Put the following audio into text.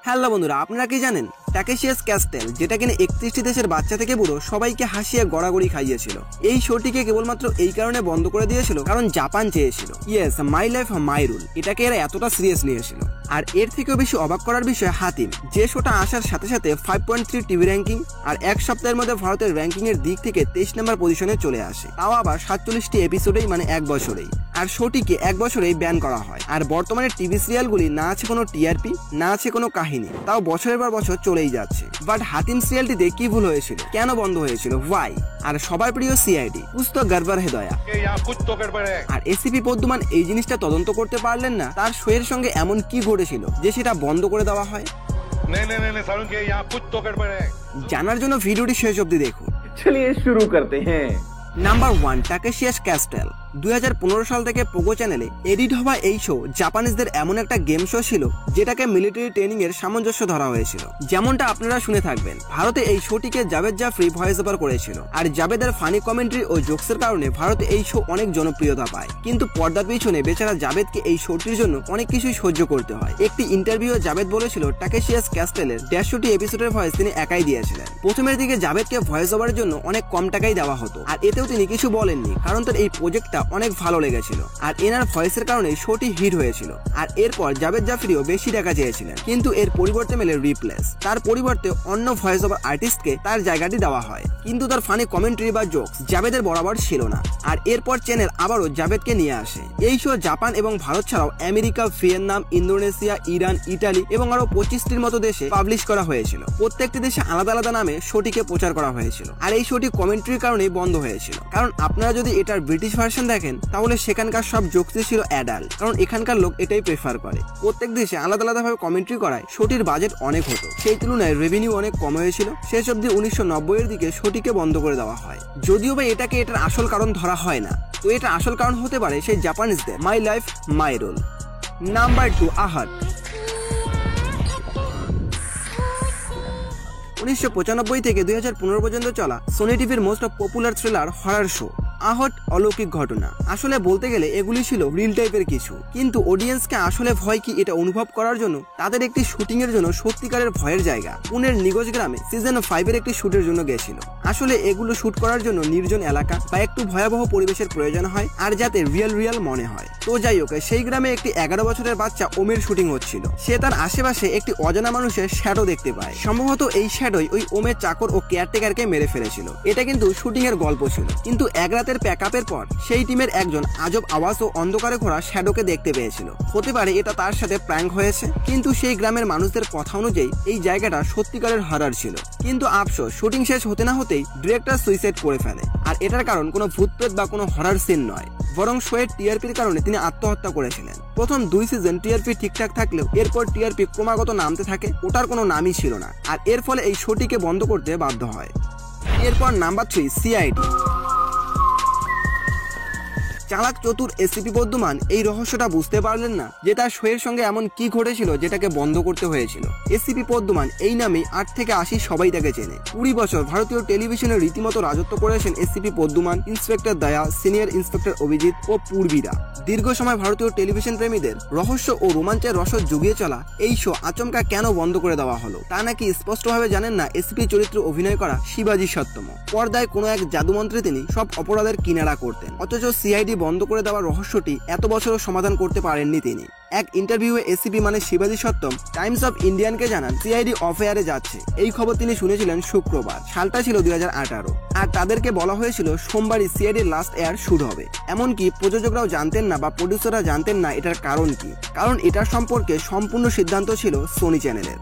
Hello বন্ধুরা, আপনারা কি জানেন টাকেশিয়াস ক্যাস্টেল যেটা কিনা 31টি দেশের বাচ্চা থেকে বুড়ো সবাইকে হাসিয়ে গড়াগড়ি খাইয়েছিল, এই শোটিকে কেবলমাত্র এই কারণে বন্ধ করে দিয়েছিল কারণ জাপান চেয়েছিল yes my life my rule এটাকে এরা এতটা সিরিয়াস নিয়েছিল। আর এর থেকেও বেশি অবাক করার বিষয় হাতিম, যে শোটা আসার সাথে সাথে 5.3 টিভি র্যাঙ্কিং আর এক সপ্তাহের মধ্যে ভারতের র্যাঙ্কিং এর দিক থেকে 23 নম্বর পজিশনে চলে আসে, তাও আবার 47টি এপিসোডেই, মানে এক বছরেই। আর শোটিকে এক বছরেই ব্যান করা হয়। আর বর্তমানে টিভি সিরিয়ালগুলি না আছে কোনো টিআরপি, না আছে কোনো কাহিনী, তাও বছরের পর বছর চলেই যাচ্ছে। বাট হাতিম সিরিয়ালটিতে কি ভুল হয়েছিল, কেন বন্ধ হয়েছিল, ওয়াই? আর সবার প্রিয় সিআইডি কুছ তো গড়বড় হে দয়া। আর এসিপি পদ্মমান এই জিনিসটা তদন্ত করতে পারলেন না, তার শো এর সঙ্গে এমন কি ঘটেছিল যে সেটা বন্ধ করে দেওয়া হয়। জানার জন্য ভিডিওটি শেষ অবধি দেখুন। চলিয়ে শুরু করতে হ্যাঁ। Number 1, টাকেশিয়াস castle. 2015 সাল থেকে পোগো চ্যানেলে এডিট হওয়া এই শো জাপানিজদের এমন একটা গেম শো ছিল যেটাকে মিলিটারি ট্রেনিং এর সামঞ্জস্য ধরা হয়েছিল। যেমনটা আপনারা শুনে থাকবেন, ভারতে এই শোটিকে জাভেদ জাফরি ভয়েস ওভার করেছিল। আর জাভেদের ফানি কমেন্ট্রি ও জোকসের কারণে ভারতে এই শো অনেক জনপ্রিয়তা পায়। কিন্তু পর্দার পিছনে বেচারা জাভেদকে এই শোটির জন্য অনেক কিছুই সহ্য করতে হয়। একটি ইন্টারভিউ জাভেদ বলেছিল টাকেশিয়াস ক্যাস্টেলের 150টি এপিসোডের ভয়েস তিনি একাই দিয়েছিলেন। প্রথমের দিকে জাভেদকে ভয়েস ওভারের জন্য অনেক কম টাকাই দেওয়া হতো, আর এতেও তিনি কিছু বলেননি কারণ তার এই প্রজেক্টটা অনেক ভালো লেগেছিল আর এনার ভয়েসের কারণে শোটি হিট হয়েছিল। আর এরপর জাভেদ জাফরিও বেশি টাকা চেয়েছিলেন, কিন্তু এর পরিবর্তে মেলে রিপ্লেস। তার পরিবর্তে অন্য ভয়েস ওভার আর্টিস্টকে তার জায়গাটি দেওয়া হয়, কিন্তু তার ফানি কমেন্ট্রি বা জোকস জাভেদের বরাবর ছিল না। আর এরপর চ্যানেল আবারও জাভেদকে নিয়ে আসে। এই শো জাপান এবং ভারত ছাড়াও America, Vietnam, Indonesia, Iran, Italy এবং আরো 25টির মতো দেশে পাবলিশ করা হয়েছিল। প্রত্যেকটি দেশে আলাদা আলাদা নামে শোটিকে প্রচার করা হয়েছিল। আর এই শোটি কমেন্ট্রির কারণেই বন্ধ হয়েছিল, কারণ আপনারা যদি এটার ব্রিটিশ ভার্সন দেখেন তাহলে সেখানকার সব জোকসই ছিল অ্যাডাল্ট, কারণ এখানকার লোক এটাই প্রেফার করে। প্রত্যেক দেশে আলাদা আলাদা ভাবে কমেন্ট্রি করায় শোটির বাজেট অনেক হতো, সেই তুলনায় রেভিনিউ অনেক কম হয়েছিল। শেষ অব্দি 1990 এর দিকে শোটিকে বন্ধ করে দেওয়া হয়। যদিও বা এটাকে এটার আসল কারণ ধরা হয় না, তো এটা আসল কারণ হতে পারে সেই জাপানিজদের my life my role. Number 2, Aahat. 1995 থেকে 2015 পর্যন্ত চলা সোনি টিভির most popular thriller horror show Aahat অলৌকিক ঘটনা। আসলে বলতে গেলে এগুলি ছিল রিল টাইপের কিছু, কিন্তু অডিয়েন্সকে আসলে ভয় কি এটা অনুভব করার জন্য তাদের একটি শুটিং এর জন্য সত্যিকারের ভয়ের জায়গা পুনের নিগোজ গ্রামে সিজন 5 এর একটি শুটের জন্য গেছিল। আসলে এগুলো শুট করার জন্য নির্জন এলাকা বা একটু ভয়াবহ পরিবেশের প্রয়োজন হয়, আর যাতে রিয়েল মনে হয়। তো যাই হোক, সেই গ্রামে একটি 11 বছরের বাচ্চা ওমের শুটিং হচ্ছিল। সে তার আশেপাশে একটি অজানা মানুষের শ্যাডো দেখতে পায়। সম্ভবত এই শ্যাডোই ওই ওমের চাকর ও কেয়ারটেকারকে মেরে ফেলেছিল। এটা কিন্তু শুটিং এর গল্প ছিল, কিন্তু এক রাতের প্যাকআপের পর সেই টিমের একজন আজব আওয়াজ ও অন্ধকারে ঘোরা শ্যাডোকে দেখতে পেয়েছিল। হতে পারে এটা তার সাথে প্র্যাঙ্ক হয়েছে, কিন্তু সেই গ্রামের মানুষদের কথা অনুযায়ী এই জায়গাটা সত্যিকারের হরর ছিল। কিন্তু আফসোস, শুটিং শেষ হতে না হতেই ডিরেক্টর সুইসাইড করে ফেলে। আর এটার কারণ কোনো ভূতপ্রেত বা কোনো হরর সিন নয়, বরং শোয়ের টিআরপির কারণে তিনি আত্মহত্যা করেছিলেন। প্রথম 2 সিজন টিআরপি ঠিকঠাক থাকলেও এরপর টিআরপি ক্রমাগত নামতে থাকে, ওটার কোনো নামই ছিল না। আর এর ফলে এই শোটিকে বন্ধ করতে বাধ্য হয়। এরপর নাম্বার 3, সিআইডি। চালাক চতুর এসিপি পদ্মমান এই রহস্যটা বুঝতে পারলেন না যে তার শোয়ের সঙ্গে এমন কি ঘটেছিল যেটাকে বন্ধ করতে হয়েছিল। এসিপি পদ্মমান এই নামেই 8 থেকে 80 সবাই তাকে চেনে। 20 বছর ভারতীয় টেলিভিশনে রীতিমতো রাজত্ব করেছেন এসিপি পদ্মমান, ইন্সপেক্টর দয়া, সিনিয়র ইন্সপেক্টর অভিজিৎ ও পূর্বীরা। দীর্ঘ সময় ভারতীয় টেলিভিশন প্রেমীদের রহস্য ও রোমাঞ্চের রসদ জুগিয়ে চলা এই শো আচমকা কেন বন্ধ করে দেওয়া হলো তা নাকি স্পষ্টভাবে জানেন না এসিপি চরিত্রে অভিনয় করা শিবাজি সত্যম। পর্দায় কোনো এক জাদুমন্ত্রে তিনি সব অপরাধের কিনারা করতেন, অথচ সিআইডি বন্ধ করে দেওয়ার রহস্যটি এত বছরও সমাধান করতে পারেননি তিনি। এক ইন্টারভিউয়ে এসিপি মানে শিবাজি সত্যম টাইমস অফ ইন্ডিয়ানকে জানান সিআইডি অফ এয়ারে যাচ্ছে। এই খবর তিনি শুনেছিলেন শুক্রবার, সালটা ছিল 2018, আর তাদেরকে বলা হয়েছিল সোমবারই সিআইডির লাস্ট এয়ার শুরু হবে। এমনকি প্রযোজকরাও জানতেন না বা প্রডিউসাররা জানতেন না এটার কারণ কি, কারণ এটার সম্পর্কে সম্পূর্ণ সিদ্ধান্ত ছিল সোনি চ্যানেলের।